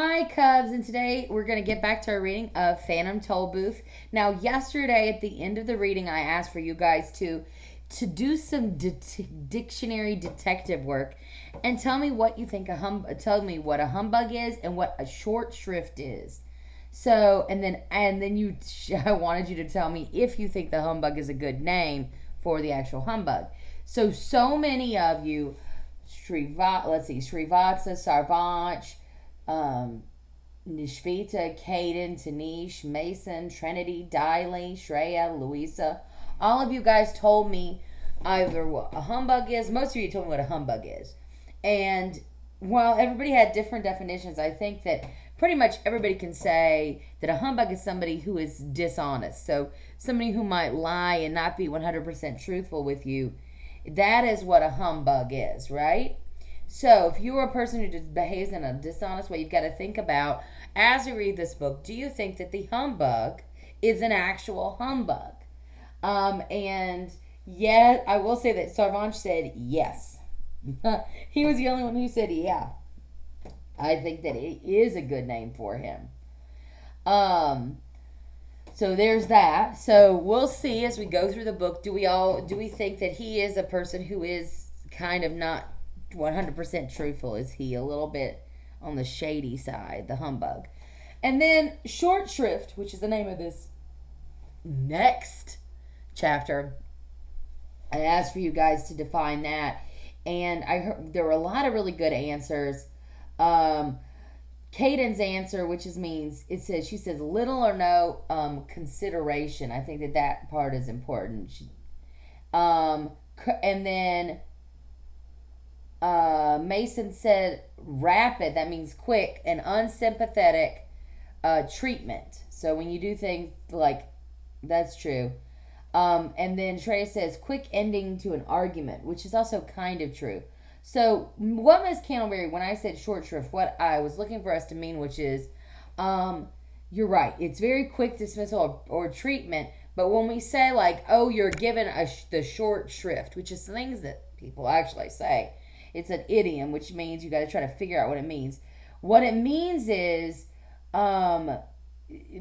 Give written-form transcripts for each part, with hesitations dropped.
Hi, Cubs, and today we're going to get back to our reading of Phantom Tollbooth. Now, yesterday at the end of the reading, I asked for you guys to do some dictionary detective work and tell me what you think tell me what a humbug is and what a short shrift is. So, I wanted you to tell me if you think the humbug is a good name for the actual humbug. So many of you, Srivatsa, Sarvanch, Nishvita, Caden, Tanish, Mason, Trinity, Diley, Shreya, Louisa. All of you guys told me either what a humbug is. Most of you told me what a humbug is. And while everybody had different definitions, I think that pretty much everybody can say that a humbug is somebody who is dishonest. So somebody who might lie and not be 100% truthful with you. That is what a humbug is, right? So if you're a person who just behaves in a dishonest way, you've got to think about, as you read this book, do you think that the humbug is an actual humbug? And yet, I will say that Sarvanch said yes. He was the only one who said yeah. I think that it is a good name for him. So there's that. So we'll see as we go through the book. Do we think that he is a person who is kind of not 100% truthful? Is he a little bit on the shady side, the humbug? And then short shrift, which is the name of this next chapter, I asked for you guys to define that, and I heard there were a lot of really good answers. Caden's answer, which means she says little or no consideration. I think that part is important. And then Mason said rapid, that means quick, and unsympathetic treatment. So when you do things like, that's true. And then Trey says quick ending to an argument, which is also kind of true. So what Miss Candleberry, when I said short shrift, what I was looking for us to mean, which is, you're right, it's very quick dismissal or treatment. But when we say like, oh, you're given the short shrift, which is things that people actually say, it's an idiom, which means you got to try to figure out what it means. What it means is,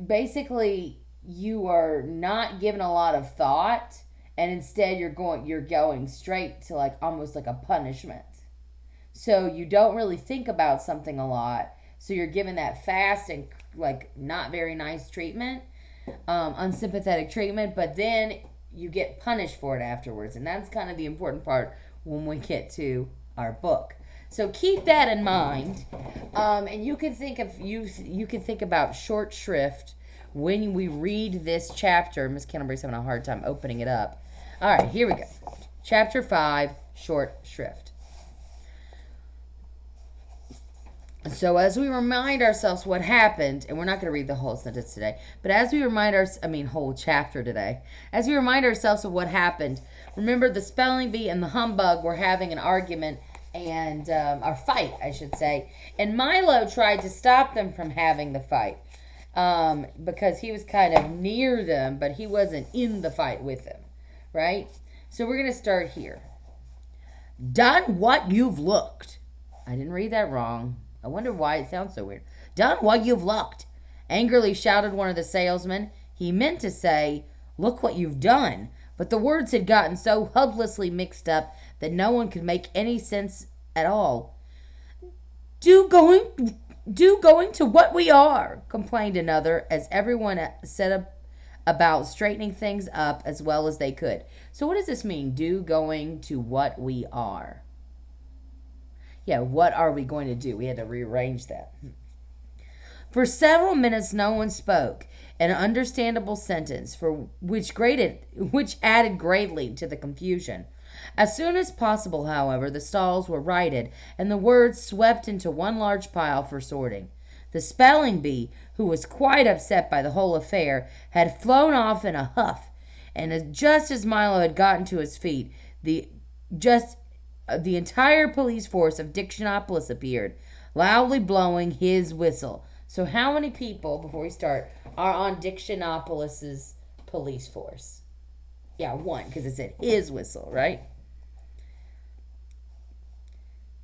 basically, you are not given a lot of thought, and instead you're going straight to like almost like a punishment. So you don't really think about something a lot. So you're given that fast and like not very nice treatment, unsympathetic treatment, but then you get punished for it afterwards, and that's kind of the important part when we get to our book. So keep that in mind, and you can think about short shrift when we read this chapter. Miss Candleberry's having a hard time opening it up. All right, here we go. Chapter 5, short shrift. So as we remind ourselves what happened, and we're not going to read the whole sentence today, but as we remind whole chapter today, as we remind ourselves of what happened, remember the spelling bee and the humbug were having an argument and or fight, I should say, and Milo tried to stop them from having the fight because he was kind of near them, but he wasn't in the fight with them, right? So we're going to start here. Done what you've looked. I didn't read that wrong. I wonder why it sounds so weird. Done what you've looked, angrily shouted one of the salesmen. He meant to say, look what you've done, but the words had gotten so hopelessly mixed up that no one could make any sense at all. Do going to what we are, complained another, as everyone set up about straightening things up as well as they could. So what does this mean, do going to what we are? Yeah, what are we going to do? We had to rearrange that. For several minutes, no one spoke, an understandable sentence for which added greatly to the confusion. As soon as possible, however, the stalls were righted, and the words swept into one large pile for sorting. The spelling bee, who was quite upset by the whole affair, had flown off in a huff, and just as Milo had gotten to his feet, the entire police force of Dictionopolis appeared, loudly blowing his whistle. So how many people, before we start, are on Dictionopolis's police force? Yeah, one, because it said his whistle, right?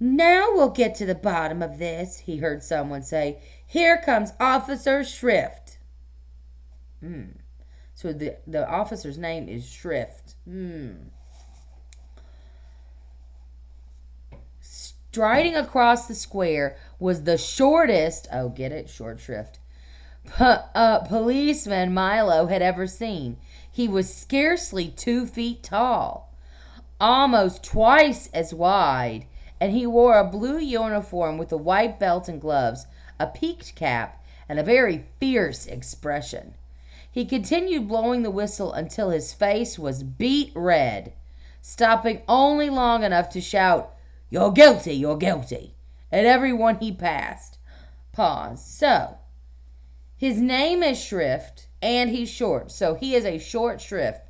"Now we'll get to the bottom of this," he heard someone say. "Here comes Officer Shrift." So the officer's name is Shrift. Striding across the square was the shortest, oh, get it? Short shrift, policeman Milo had ever seen. He was scarcely 2 feet tall, almost twice as wide, and he wore a blue uniform with a white belt and gloves, a peaked cap, and a very fierce expression. He continued blowing the whistle until his face was beet red, stopping only long enough to shout, "You're guilty, you're guilty," at everyone he passed. Pause. So, his name is Shrift, and he's short, so he is a short shrift.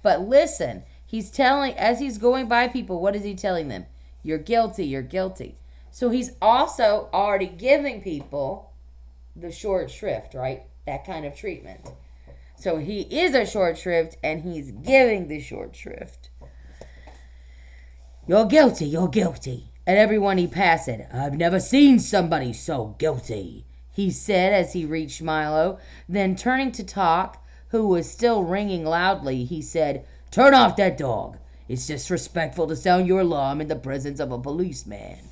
But listen, he's telling, as he's going by people, what is he telling them? You're guilty, you're guilty. So he's also already giving people the short shrift, right? That kind of treatment. So he is a short shrift, and he's giving the short shrift. "You're guilty, you're guilty," at everyone he passed. "I've never seen somebody so guilty," he said as he reached Milo. Then turning to Talk, who was still ringing loudly, he said, "Turn off that dog. It's disrespectful to sound your alarm in the presence of a policeman."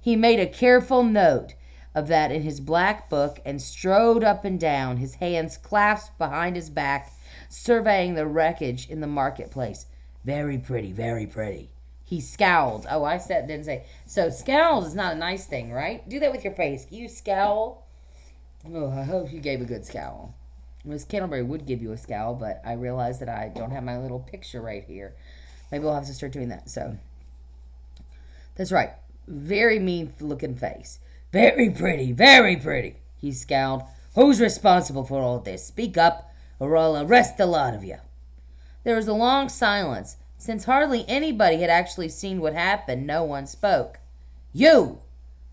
He made a careful note of that in his black book and strode up and down, his hands clasped behind his back, surveying the wreckage in the marketplace. "Very pretty, very pretty." He scowled. Oh, didn't say. So scowled is not a nice thing, right? Do that with your face. Can you scowl? Oh, I hope you gave a good scowl. Miss Candleberry would give you a scowl, but I realized that I don't have my little picture right here. Maybe we'll have to start doing that. So that's right. Very mean looking face. "Very pretty, very pretty," he scowled. "Who's responsible for all this? Speak up, or I'll arrest the lot of you." There was a long silence. Since hardly anybody had actually seen what happened, no one spoke. "You,"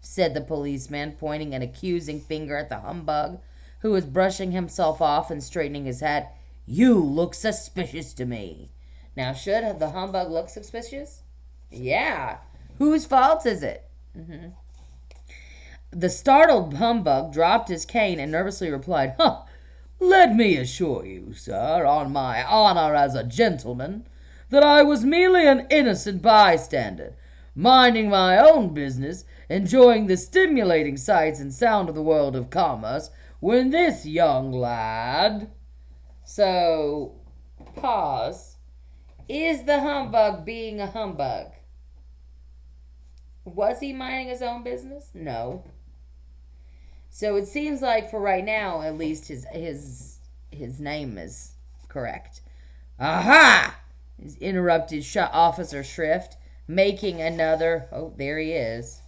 said the policeman, pointing an accusing finger at the humbug, who was brushing himself off and straightening his hat. "You look suspicious to me." Now, should the humbug look suspicious? Yeah. Whose fault is it? The startled humbug dropped his cane and nervously replied, "Let me assure you, sir, on my honor as a gentleman, that I was merely an innocent bystander, minding my own business, enjoying the stimulating sights and sound of the world of commerce, when this young lad..." So, pause. Is the humbug being a humbug? Was he minding his own business? No. So it seems like for right now, at least his name is correct. "Aha!" interrupted Officer Shrift, making another... Oh, there he is.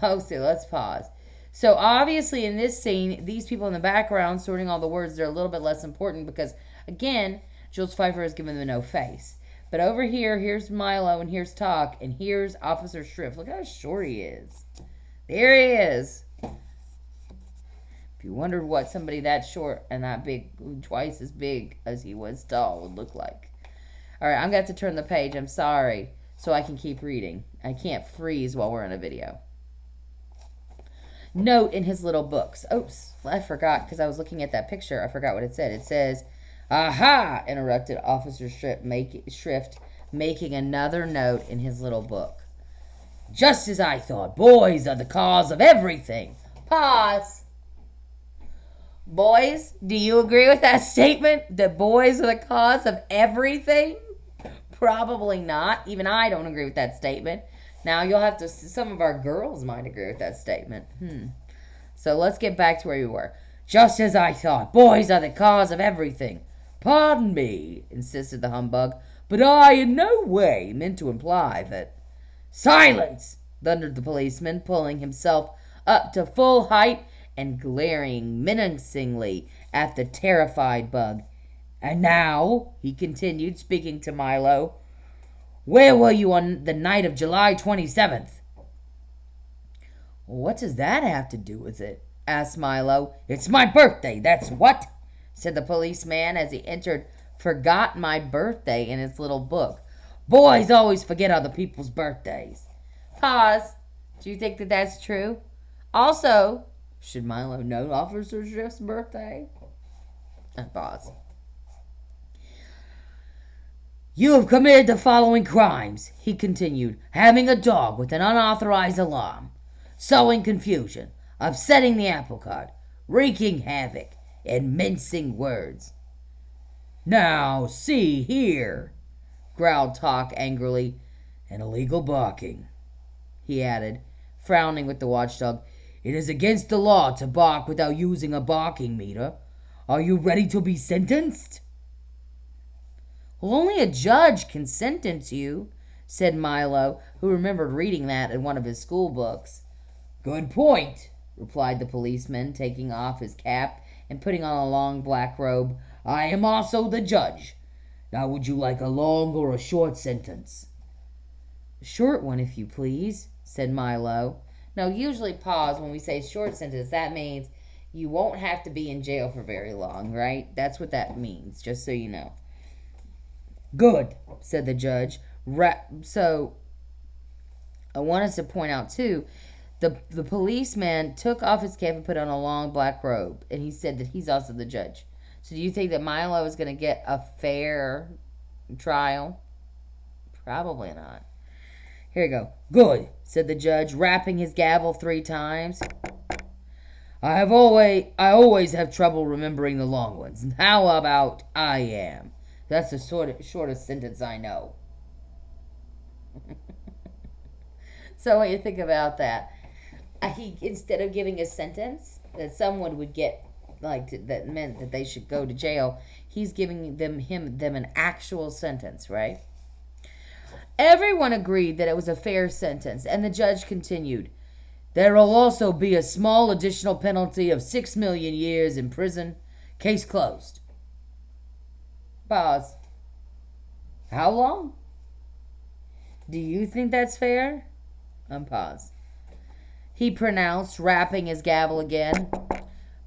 Oh, so let's pause. So obviously in this scene, these people in the background sorting all the words, they're a little bit less important because, again, Jules Pfeiffer has given them no face. But over here, here's Milo, and here's Talk, and here's Officer Shrift. Look how short he is. There he is. If you wondered what somebody that short and that big, twice as big as he was tall, would look like. All right, I'm going to have to turn the page. I'm sorry, so I can keep reading. I can't freeze while we're in a video. Note in his little books. Oops, I forgot because I was looking at that picture. I forgot what it said. It says, "Aha!" interrupted Officer Shrift, making another note in his little book. "Just as I thought. Boys are the cause of everything." Pause. Boys, do you agree with that statement? That boys are the cause of everything? Probably not. Even I don't agree with that statement. Now, you'll have to... Some of our girls might agree with that statement. So let's get back to where we were. "Just as I thought. Boys are the cause of everything." "Pardon me," insisted the humbug, "but I in no way meant to imply that..." "Silence!" thundered the policeman, pulling himself up to full height and glaring menacingly at the terrified bug. "And now," he continued, speaking to Milo, "where were you on the night of July 27th? "What does that have to do with it?" asked Milo. "It's my birthday, that's what," said the policeman as he entered "Forgot My Birthday" in his little book. "Boys always forget other people's birthdays." Pause. Do you think that that's true? Also, should Milo know Officer Shrift's birthday? Pause. You have committed the following crimes, he continued. Having a dog with an unauthorized alarm, sowing confusion, upsetting the apple cart, wreaking havoc, and mincing words. Now, see here, growled Talk angrily, and illegal barking, he added, frowning with the watchdog. It is against the law to bark without using a barking meter. Are you ready to be sentenced? Well, only a judge can sentence you, said Milo, who remembered reading that in one of his school books. Good point, replied the policeman, taking off his cap and putting on a long black robe. I am also the judge. Now, would you like a long or a short sentence? A short one, if you please, said Milo. Now, usually pause when we say short sentence. That means you won't have to be in jail for very long, right? That's what that means, just so you know. Good, said the judge. So, I want us to point out, too, the policeman took off his cap and put on a long black robe, and he said that he's also the judge. So do you think that Milo is going to get a fair trial? Probably not. Here you go. Good, said the judge, rapping his gavel 3 times. I always have trouble remembering the long ones. How about I am? That's the shortest sentence I know. So what do you think about that? He, instead of giving a sentence that someone would get, that meant that they should go to jail, he's giving them an actual sentence, right? Everyone agreed that it was a fair sentence, and the judge continued, there will also be a small additional penalty of 6 million years in prison. Case closed. Pause. How long? Do you think that's fair? Unpause. He pronounced, rapping his gavel again.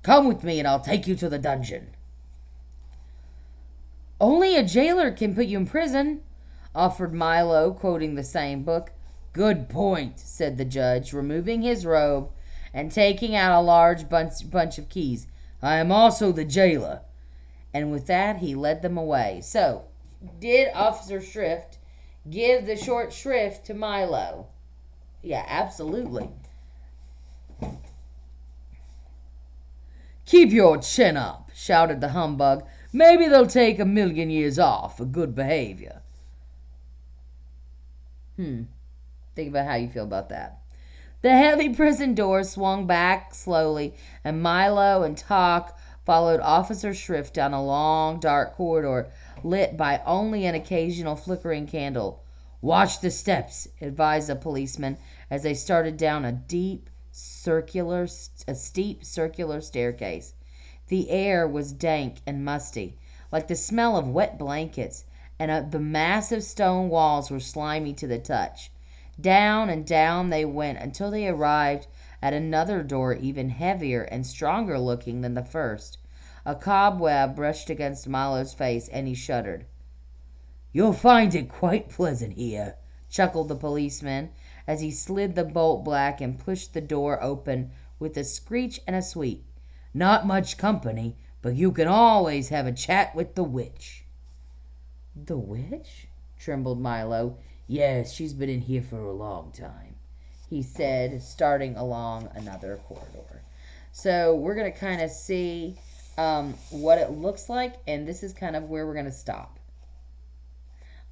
Come with me and I'll take you to the dungeon. Only a jailer can put you in prison, offered Milo, quoting the same book. Good point, said the judge, removing his robe and taking out a large bunch of keys. I am also the jailer. And with that, he led them away. So, did Officer Shrift give the short shrift to Milo? Yeah, absolutely. Keep your chin up, shouted the humbug. Maybe they'll take 1,000,000 years off for good behavior. Think about how you feel about that. The heavy prison door swung back slowly, and Milo and Talk followed Officer Shrift down a long, dark corridor, lit by only an occasional flickering candle. Watch the steps, advised a policeman as they started down a steep circular staircase. The air was dank and musty, like the smell of wet blankets, and the massive stone walls were slimy to the touch. Down and down they went until they arrived at another door even heavier and stronger looking than the first. A cobweb brushed against Milo's face, and he shuddered. You'll find it quite pleasant here, chuckled the policeman as he slid the bolt back and pushed the door open with a screech and a squeak. Not much company, but you can always have a chat with the witch. The witch? Trembled Milo. Yes, she's been in here for a long time, he said, starting along another corridor. So we're going to kind of see what it looks like, and this is kind of where we're going to stop.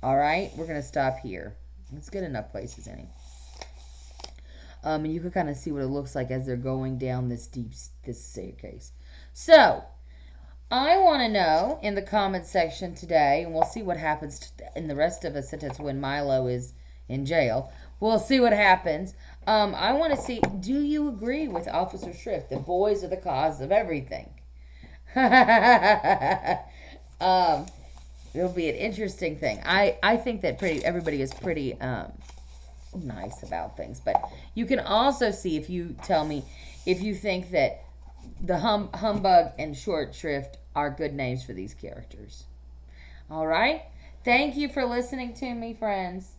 All right, we're going to stop here. It's good enough places, anyway. And you can kind of see what it looks like as they're going down this staircase. So, I want to know in the comments section today, and we'll see what happens in the rest of the sentence when Milo is in jail. We'll see what happens. I want to see, do you agree with Officer Shrift? The boys are the cause of everything. It'll be an interesting thing. I think that everybody is pretty nice about things. But you can also see, if you tell me if you think that the Humbug and Short Shrift are good names for these characters. All right? Thank you for listening to me, friends.